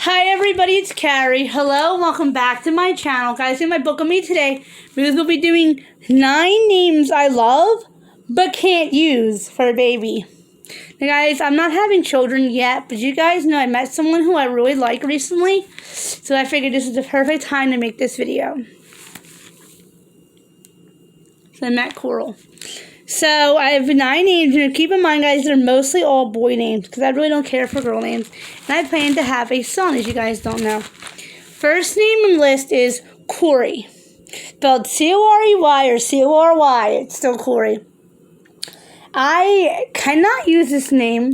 Hi everybody, it's Carrie. Hello, welcome back to my channel. Guys, in my book of me today, because we'll be doing 9 names I love but can't use for a baby. Now guys, I'm not having children yet, but you guys know I met someone who I really like recently, so I figured this is the perfect time to make this video. So I met Coral. So I have 9 names, and keep in mind, guys, they're mostly all boy names because I really don't care for girl names. And I plan to have a son, as you guys don't know. First name on the list is Corey. Spelled C-O-R-E-Y or C-O-R-Y. It's still Corey. I cannot use this name.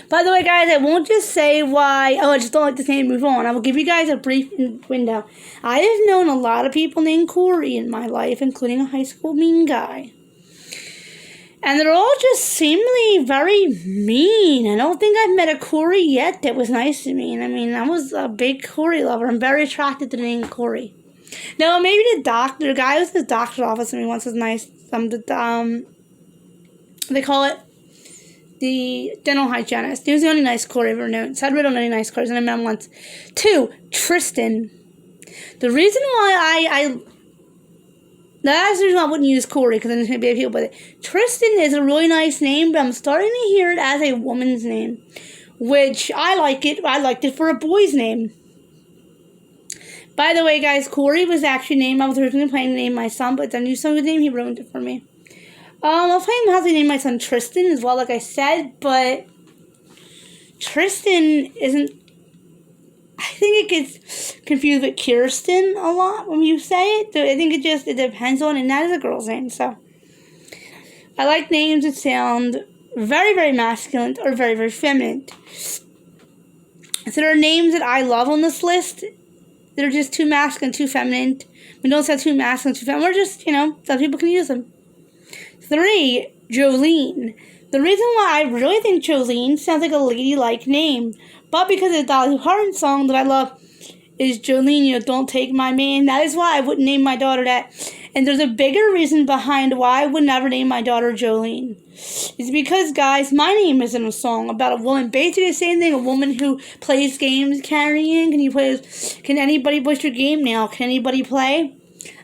By the way, guys, I won't just say why. Oh, I just don't like this name. Move on. I will give you guys a brief window. I have known a lot of people named Corey in my life, including a high school mean guy. And they're all just seemingly very mean. I don't think I've met a Corey yet that was nice to me. And I mean, I was a big Corey lover. I'm very attracted to the name Corey. No, maybe the guy who's in the doctor's office and he once was nice. They call it the dental hygienist. He was the only nice Corey I've ever known. So I really don't know any nice Corys, and I met him once. 2, Tristan. The reason why that's the reason why I wouldn't use Corey, because then there's going to be people with it. Tristan is a really nice name, but I'm starting to hear it as a woman's name, which I like it. I liked it for a boy's name. By the way, guys, Corey was actually named. I was originally planning to name my son, but I knew someone's name. He ruined it for me. I was planning how to name my son Tristan as well, like I said, but Tristan isn't. I think it gets confused with Kirsten a lot when you say it. So I think it depends on, and that is a girl's name. So I like names that sound very, very masculine or very, very feminine. So there are names that I love on this list that are just too masculine, too feminine. We don't say too masculine, too feminine. We're just, some people can use them. 3, Jolene. The reason why I really think Jolene sounds like a ladylike name, but because of the Dolly Parton song that I love, is Jolene, don't take my man. That is why I wouldn't name my daughter that. And there's a bigger reason behind why I would never name my daughter Jolene. It's because, guys, my name isn't a song about a woman. Basically the same thing, a woman who plays games, carrying. Can anybody push your game now? Can anybody play?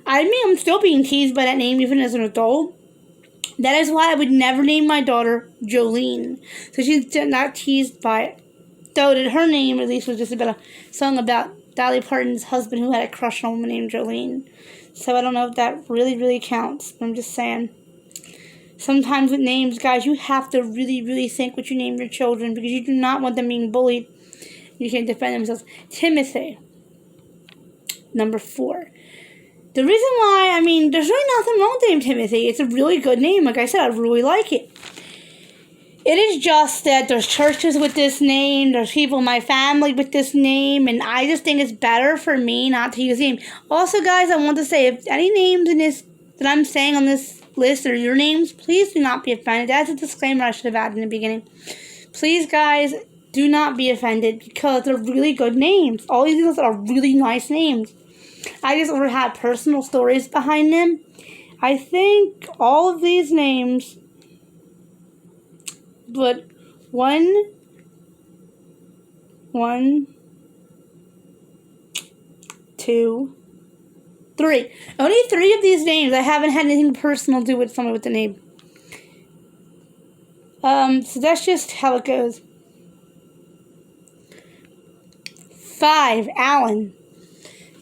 I mean, I'm still being teased by that name even as an adult. That is why I would never name my daughter Jolene. So she's not teased by it. Though that her name, at least, was just about a song about Dolly Parton's husband who had a crush on a woman named Jolene. So I don't know if that really, really counts. I'm just saying. Sometimes with names, guys, you have to really, really think what you name your children, because you do not want them being bullied. You can defend themselves. Timothy. Number 4. The reason why, there's really nothing wrong with the name Timothy. It's a really good name. Like I said, I really like it. It is just that there's churches with this name, there's people in my family with this name, and I just think it's better for me not to use the name. Also, guys, I want to say, if any names in this that I'm saying on this list are your names, please do not be offended. That's a disclaimer I should have added in the beginning. Please, guys, do not be offended, because they're really good names. All these names are really nice names. I just had personal stories behind them. I think all of these names, but 1, 2, 3. Only 3 of these names I haven't had anything personal to do with someone with the name. So that's just how it goes. 5, Alan.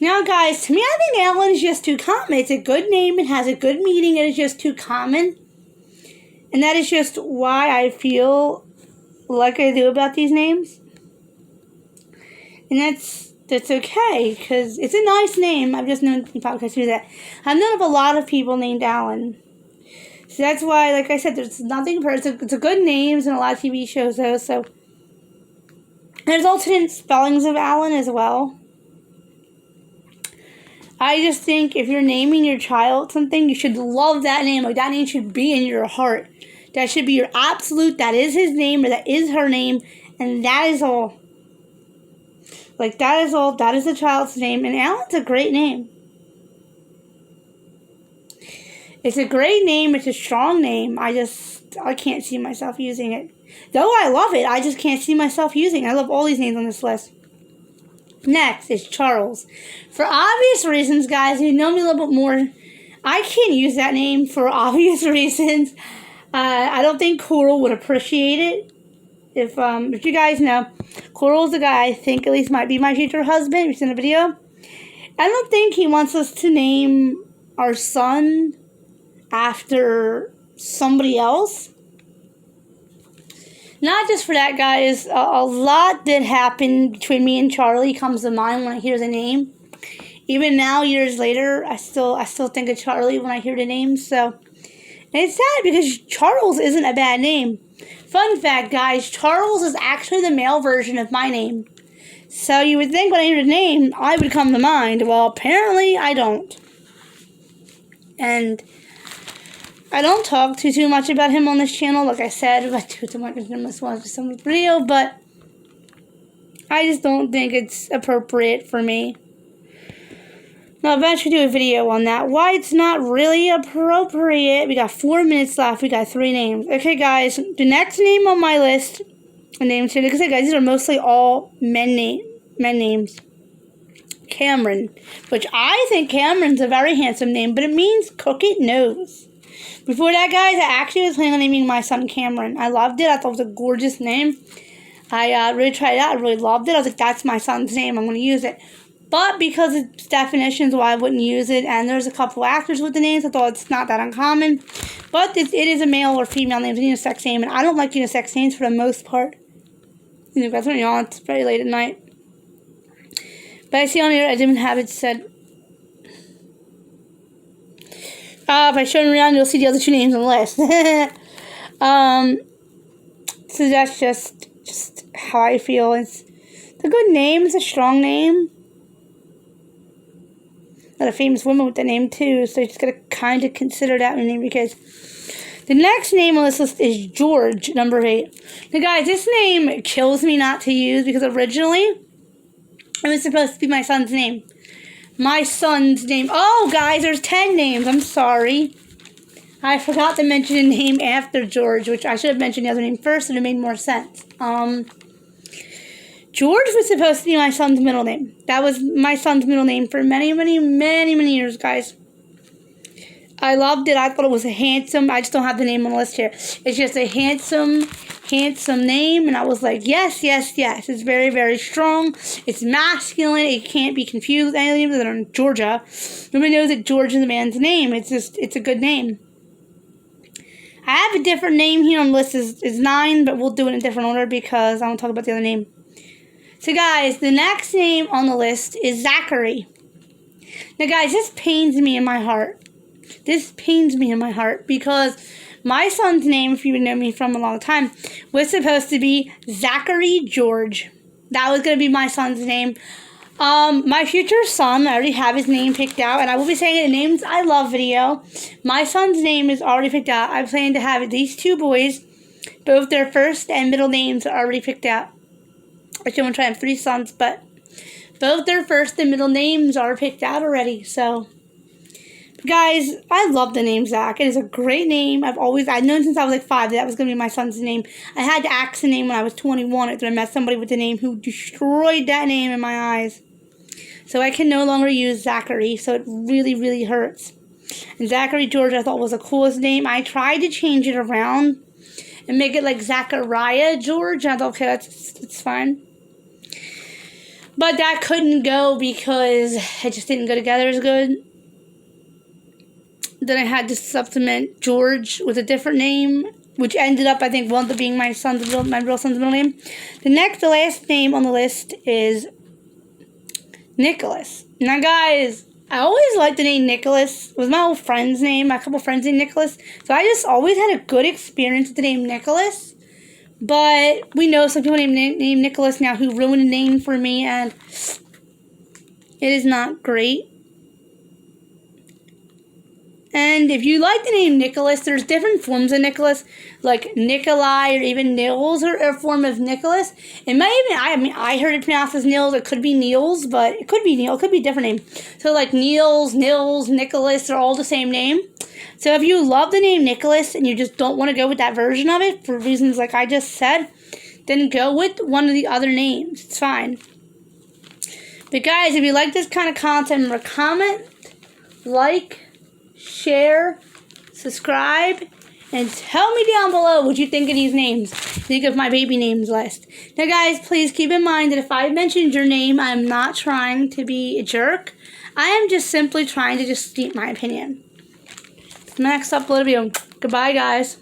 Now, guys, to me, I think Alan is just too common. It's a good name. It has a good meaning. It is just too common. And that is just why I feel like I do about these names. And that's okay, because it's a nice name. I've just known podcasts do that. I've known of a lot of people named Alan. So that's why, like I said, there's nothing personal. It's a good names and a lot of TV shows, though. So there's alternate spellings of Alan as well. I just think if you're naming your child something, you should love that name. Like, that name should be in your heart. That should be your absolute, that is his name, or that is her name, and that is all. Like, that is all. That is the child's name, and Alan's a great name. It's a great name. It's a strong name. I can't see myself using it. Though I love it, I just can't see myself using it. I love all these names on this list. Next is Charles. For obvious reasons, guys, you know me a little bit more. I can't use that name for obvious reasons. I don't think Coral would appreciate it. If you guys know, Coral's the guy I think at least might be my future husband. You've seen the video. I don't think he wants us to name our son after somebody else. Not just for that, guys. A lot did happen between me and Charlie comes to mind when I hear the name. Even now, years later, I still think of Charlie when I hear the name. So, and it's sad because Charles isn't a bad name. Fun fact, guys, Charles is actually the male version of my name. So you would think when I hear the name, I would come to mind. Well, apparently I don't. And I don't talk too much about him on this channel. Like I said, I do too much in some video, but I just don't think it's appropriate for me. I'll eventually do a video on that. Why it's not really appropriate. We got 4 minutes left. We got 3 names. Okay, guys. The next name on my list, names here. Like I said, guys, these are mostly all men names. Cameron, which I think Cameron's a very handsome name, but it means cook it nose. Before that, guys, I actually was planning on naming my son Cameron. I loved it. I thought it was a gorgeous name. I really tried it out. I really loved it. I was like, that's my son's name. I'm going to use it. But because of its definitions, why I wouldn't use it, and there's a couple actors with the names, I thought it's not that uncommon. But it is a male or female name, it's a unisex name, and I don't like unisex names for the most part. You know, guys, when you're on, it's very late at night. But I see on here, I didn't have it said. If I show it around, you'll see the other 2 names on the list. So that's just how I feel. It's a good name, it's a strong name. A famous woman with the name too, so you just gotta kind of consider that name because the next name on this list is George, number 8. Now, guys, this name kills me not to use because originally it was supposed to be my son's name. My son's name. Oh, guys, there's 10 names. I'm sorry. I forgot to mention a name after George, which I should have mentioned the other name first, and it made more sense. George was supposed to be my son's middle name. That was my son's middle name for many years, guys. I loved it. I thought it was a handsome, I just don't have the name on the list here. It's just a handsome name, and I was like, yes. It's very, very strong. It's masculine. It can't be confused with any names other than Georgia. Nobody knows that George is a man's name. It's a good name. I have a different name here on the list. Is 9, but we'll do it in a different order because I want to talk about the other name. So, guys, the next name on the list is Zachary. Now, guys, this pains me in my heart. This pains me in my heart because my son's name, if you know me from a long time, was supposed to be Zachary George. That was going to be my son's name. My future son, I already have his name picked out, and I will be saying it in Names I Love video. My son's name is already picked out. I plan to have these 2 boys, both their first and middle names are already picked out. Actually, I'm going to try and have 3 sons, but both their first and middle names are picked out already, so. Guys, I love the name Zach. It is a great name. I've known since I was like 5 that was going to be my son's name. I had to axe the name when I was 21 after I met somebody with the name who destroyed that name in my eyes. So I can no longer use Zachary, so it really, really hurts. And Zachary George I thought was the coolest name. I tried to change it around and make it like Zachariah George. I thought, okay, that's fine. But that couldn't go because it just didn't go together as good. Then I had to supplement George with a different name, which ended up, I think, wound up being my real son's middle name. The last name on the list is Nicholas. Now, guys, I always liked the name Nicholas. It was my old friend's name, my couple friends named Nicholas. So I just always had a good experience with the name Nicholas. But we know some people named Nicholas now who ruined the name for me, and it is not great. And if you like the name Nicholas, there's different forms of Nicholas, like Nikolai or even Nils are a form of Nicholas. It might even, I heard it pronounced as Nils. It could be Niels, but it could be Neil. It could be a different name. So like Nils, Nicholas, they're all the same name. So if you love the name Nicholas and you just don't want to go with that version of it for reasons like I just said, then go with one of the other names. It's fine. But guys, if you like this kind of content, remember, comment, like, share, subscribe, and tell me down below what you think of these names. Think of my baby names list. Now guys, please keep in mind that if I mentioned your name, I'm not trying to be a jerk. I am just simply trying to just state my opinion. Next upload video. Goodbye guys.